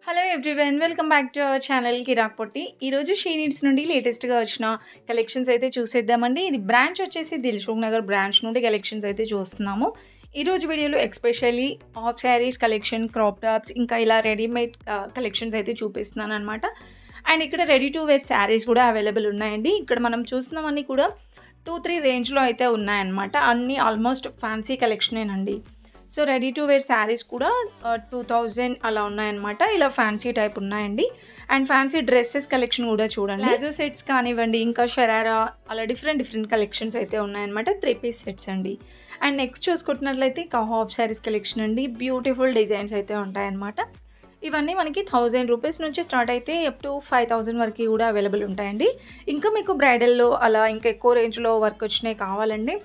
Hello everyone, welcome back to our channel Kirak Potti. ఈరోజు she needs నుండి లేటెస్ట్గా వచ్చిన కలెక్షన్స్ అయితే చూసేద్దామండి. ఇది బ్రాంచ్ వచ్చేసి దిల్సుఖ్ నగర్ బ్రాంచ్ నుండి కలెక్షన్స్ అయితే చూస్తున్నాము. ఈరోజు వీడియోలో especially half sarees collection, crop tops, ఇంకా ఇలా రెడీమేడ్ కలెక్షన్స్ అయితే చూపిస్తున్నాను అనమాట. అండ్ ఇక్కడ రెడీ టు వేర్ శారీస్ కూడా అవైలబుల్ ఉన్నాయండి. ఇక్కడ మనం చూస్తున్నామన్నీ కూడా 2-3 రేంజ్లో అయితే ఉన్నాయన్నమాట. అన్నీ ఆల్మోస్ట్ ఫ్యాన్సీ కలెక్షనేనండి. So ready to wear sarees కూడా 2000 అలా ఉన్నాయన్నమాట. ఇలా ఫ్యాన్సీ టైప్ ఉన్నాయండి. అండ్ ఫ్యాన్సీ డ్రెస్సెస్ కలెక్షన్ కూడా చూడండి. ప్లాజో సెట్స్ కానివ్వండి, ఇంకా షరారా, అలా డిఫరెంట్ కలెక్షన్స్ అయితే ఉన్నాయన్నమాట. 3 పీస్ సెట్స్ అండి. అండ్ నెక్స్ట్ చూసుకుంటున్నట్లయితే హాఫ్ శారీస్ కలెక్షన్ అండి. బ్యూటిఫుల్ డిజైన్స్ అయితే ఉంటాయన్నమాట. ఇవన్నీ మనకి 1000 రూపీస్ నుంచి స్టార్ట్ అయితే అప్ టు 5000 వరకు కూడా అవైలబుల్ ఉంటాయండి. ఇంకా మీకు బ్రైడల్లో అలా ఇంకా ఎక్కువ రేంజ్లో వర్క్ వచ్చినాయి కావాలండి,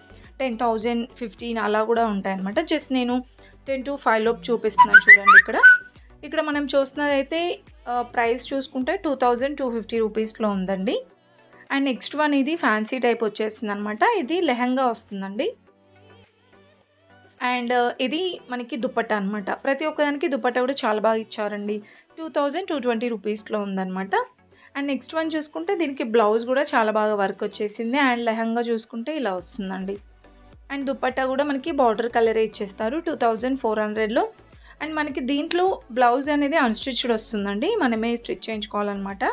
10,000, 15 అలా కూడా ఉంటాయన్నమాట. జస్ట్ నేను 10 to 5 లోపు చూపిస్తున్నాను చూడండి. ఇక్కడ మనం చూస్తున్నదైతే ప్రైస్ చూసుకుంటే 2250 రూపీస్లో ఉందండి. అండ్ నెక్స్ట్ వన్ ఇది ఫ్యాన్సీ టైప్ వచ్చేస్తుంది అనమాట. ఇది లెహంగా వస్తుందండి. అండ్ ఇది మనకి దుపట్టా అనమాట. ప్రతి ఒక్కదానికి దుపట్టా కూడా చాలా బాగా ఇచ్చారండి. 2220 రూపీస్లో ఉందన్నమాట. అండ్ నెక్స్ట్ వన్ చూసుకుంటే దీనికి బ్లౌజ్ కూడా చాలా బాగా వర్క్ వచ్చేసింది. అండ్ లెహంగా చూసుకుంటే ఇలా వస్తుందండి. అండ్ దుపట్టా కూడా మనకి బార్డర్ కలరే ఇచ్చేస్తారు 2400లో. అండ్ మనకి దీంట్లో బ్లౌజ్ అనేది అన్స్టిచ్డ్ వస్తుందండి, మనమే స్టిచ్ చేయించుకోవాలన్నమాట.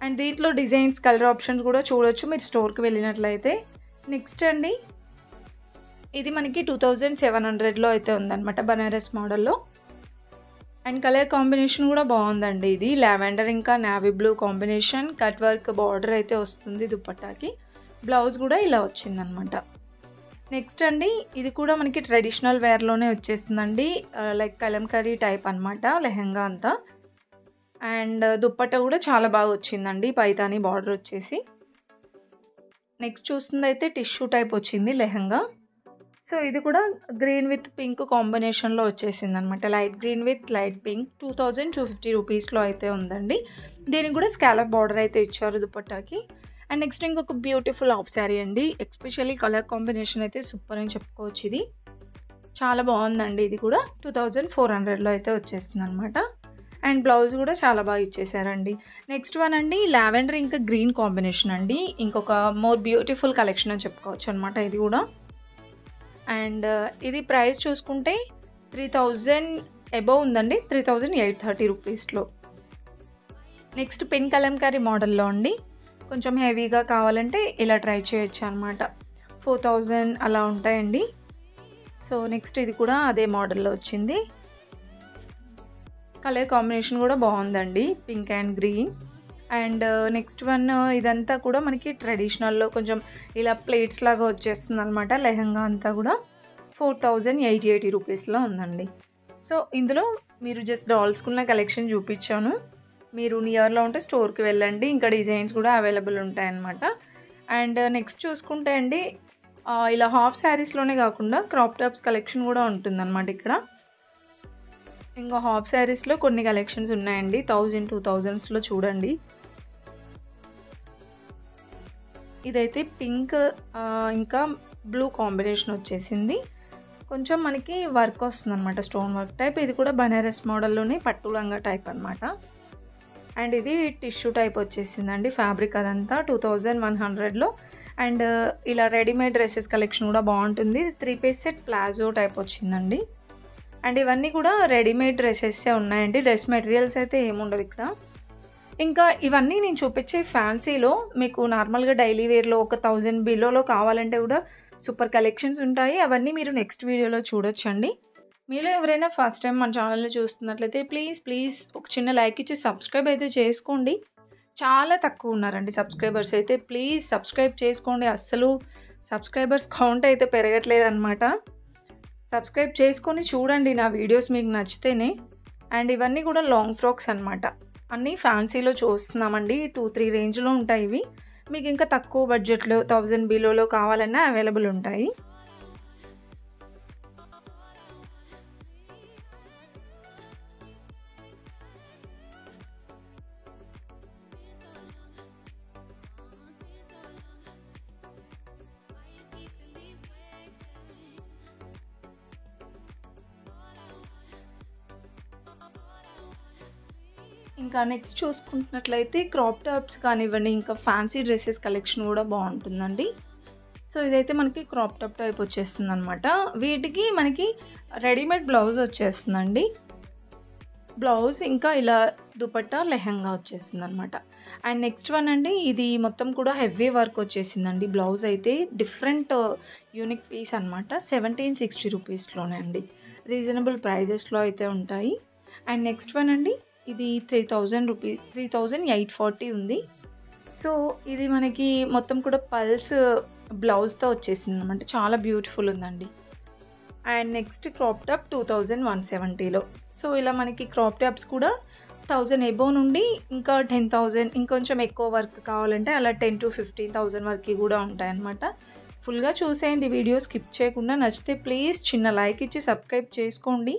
అండ్ దీంట్లో డిజైన్స్, కలర్ ఆప్షన్స్ కూడా చూడొచ్చు మీరు స్టోర్కి వెళ్ళినట్లయితే. నెక్స్ట్ అండి ఇది మనకి 2700లో అయితే ఉందన్నమాట, బనారస్ మోడల్లో. అండ్ కలర్ కాంబినేషన్ కూడా బాగుందండి. ఇది లావెండర్ ఇంకా navy blue combination, cut work border అయితే వస్తుంది దుపట్టాకి. బ్లౌజ్ కూడా ఇలా వచ్చిందనమాట. నెక్స్ట్ అండి ఇది కూడా మనకి ట్రెడిషనల్ వేర్లోనే వచ్చేస్తుందండి. లైక్ కలంకరీ టైప్ అనమాట లెహంగా అంతా. అండ్ దుపట్టా కూడా చాలా బాగా వచ్చిందండి, పైతాని బార్డర్ వచ్చేసి. నెక్స్ట్ చూస్తుంది అయితే టిష్యూ టైప్ వచ్చింది లెహంగా. సో ఇది కూడా గ్రీన్ విత్ పింక్ కాంబినేషన్లో వచ్చేసింది అనమాట. Light green with light pink. 2250 రూపీస్లో అయితే ఉందండి. దీనికి కూడా స్కాలప్ బార్డర్ అయితే ఇచ్చారు దుపట్టాకి. అండ్ నెక్స్ట్ ఇంకొక బ్యూటిఫుల్ హాఫ్ శారీ అండి. ఎక్స్పెషల్లీ కలర్ కాంబినేషన్ అయితే సూపర్ అని చెప్పుకోవచ్చు. ఇది చాలా బాగుందండి. ఇది కూడా 2400లో అయితే వచ్చేస్తుంది అనమాట. అండ్ బ్లౌజ్ కూడా చాలా బాగా ఇచ్చేసారండి. నెక్స్ట్ వన్ అండి లావెండర్ ఇంకా గ్రీన్ కాంబినేషన్ అండి. ఇంకొక మోర్ బ్యూటిఫుల్ కలెక్షన్ అని చెప్పుకోవచ్చు అనమాట ఇది కూడా. అండ్ ఇది ప్రైస్ చూసుకుంటే 3000 అబోవ్ ఉందండి, 3830 రూపీస్లో. నెక్స్ట్ పెన్ కలంకారీ మోడల్లో అండి. కొంచెం హెవీగా కావాలంటే ఇలా ట్రై చేయొచ్చు అనమాట. 4000 అలా ఉంటాయండి. సో నెక్స్ట్ ఇది కూడా అదే మోడల్లో వచ్చింది. కలర్ కాంబినేషన్ కూడా బాగుందండి, pink and green. And next one ఇదంతా కూడా మనకి ట్రెడిషనల్లో కొంచెం ఇలా ప్లేట్స్ లాగా వచ్చేస్తుంది అనమాట. లెహంగా అంతా కూడా 4080 రూపీస్లో ఉందండి. సో ఇందులో మీరు జస్ట్ డాల్స్కున్న కలెక్షన్ చూపించాను. మీరు నియర్లో ఉంటే స్టోర్కి వెళ్ళండి, ఇంకా డిజైన్స్ కూడా అవైలబుల్ ఉంటాయన్నమాట. అండ్ నెక్స్ట్ చూసుకుంటే అండి ఇలా హాఫ్ శారీస్లోనే కాకుండా క్రాప్ టాప్స్ కలెక్షన్ కూడా ఉంటుందన్నమాట ఇక్కడ. ఇంకా హాఫ్ శారీస్లో కొన్ని కలెక్షన్స్ ఉన్నాయండి 1000, 2000స్లో చూడండి. ఇదైతే పింక్ ఇంకా బ్లూ కాంబినేషన్ వచ్చేసింది. కొంచెం మనకి వర్క్ వస్తుంది అనమాట, స్టోన్ వర్క్ టైప్. ఇది కూడా బనారస్ మోడల్లోనే పట్టు లంగా టైప్ అనమాట. అండ్ ఇది టిష్యూ టైప్ వచ్చేసిందండి. ఫ్యాబ్రిక్ అదంతా 2100లో. అండ్ ఇలా రెడీమేడ్ డ్రెస్సెస్ కలెక్షన్ కూడా బాగుంటుంది. 3 పీస్ సెట్ ప్లాజో టైప్ వచ్చిందండి. అండ్ ఇవన్నీ కూడా రెడీమేడ్ డ్రెస్సెస్సే ఉన్నాయండి, డ్రెస్ మెటీరియల్స్ అయితే ఏముండవు ఇక్కడ. ఇంకా ఇవన్నీ నేను చూపించే ఫ్యాన్సీలో మీకు నార్మల్గా డైలీ వేర్లో ఒక 1000 బిలోలో కావాలంటే కూడా సూపర్ కలెక్షన్స్ ఉంటాయి. అవన్నీ మీరు నెక్స్ట్ వీడియోలో చూడొచ్చండి. మీలో ఎవరైనా ఫస్ట్ టైం మన ఛానల్ని చూస్తున్నట్లయితే ప్లీజ్ ఒక చిన్న లైక్ ఇచ్చి సబ్స్క్రైబ్ అయితే చేసుకోండి. చాలా తక్కువ ఉన్నారండి సబ్స్క్రైబర్స్ అయితే. ప్లీజ్ సబ్స్క్రైబ్ చేసుకోండి. అస్సలు సబ్స్క్రైబర్స్ కౌంట్ అయితే పెరగట్లేదు అనమాట. సబ్స్క్రైబ్ చేసుకొని చూడండి నా వీడియోస్ మీకు నచ్చితేనే. అండ్ ఇవన్నీ కూడా లాంగ్ ఫ్రాక్స్ అనమాట. అన్నీ ఫ్యాన్సీలో చూస్తున్నామండి. 2-3 రేంజ్లో ఉంటాయి ఇవి. మీకు ఇంకా తక్కువ బడ్జెట్లో 1000 బిలోలో కావాలన్నా అవైలబుల్ ఉంటాయి. ఇంకా నెక్స్ట్ చూసుకుంటున్నట్లయితే క్రాప్ టాప్స్ కానివ్వండి, ఇంకా ఫ్యాన్సీ డ్రెసెస్ కలెక్షన్ కూడా బాగుంటుందండి. సో ఇదైతే మనకి క్రాప్ టాప్ టైప్ వచ్చేస్తుందనమాట. వీటికి మనకి రెడీమేడ్ బ్లౌజ్ వచ్చేస్తుందండి. బ్లౌజ్ ఇంకా ఇలా దుపట్టా లెహంగా వచ్చేసిందనమాట. అండ్ నెక్స్ట్ వన్ అండి, ఇది మొత్తం కూడా హెవీ వర్క్ వచ్చేసిందండి. బ్లౌజ్ అయితే డిఫరెంట్ యూనిక్ పీస్ అనమాట. 1760 రూపీస్లోనే అండి. రీజనబుల్ ప్రైజెస్లో అయితే ఉంటాయి. అండ్ నెక్స్ట్ వన్ అండి, ఇది 3000 రూపీస్, 3840 ఉంది. సో ఇది మనకి మొత్తం కూడా పల్స్ బ్లౌజ్తో వచ్చేసింది అనమాట. చాలా బ్యూటిఫుల్ ఉందండి. అండ్ నెక్స్ట్ క్రాప్ టాప్ 2170లో. సో ఇలా మనకి క్రాప్ టాప్స్ కూడా 1000 ఎబోవ్ నుండి ఇంకా 10,000, ఇంకొంచెం ఎక్కువ వర్క్ కావాలంటే అలా 10 to 15,000 వరకు కూడా ఉంటాయన్నమాట. ఫుల్గా చూసేయండి వీడియో, స్కిప్ చేయకుండా. నచ్చితే ప్లీజ్ చిన్న లైక్ ఇచ్చి సబ్స్క్రైబ్ చేసుకోండి.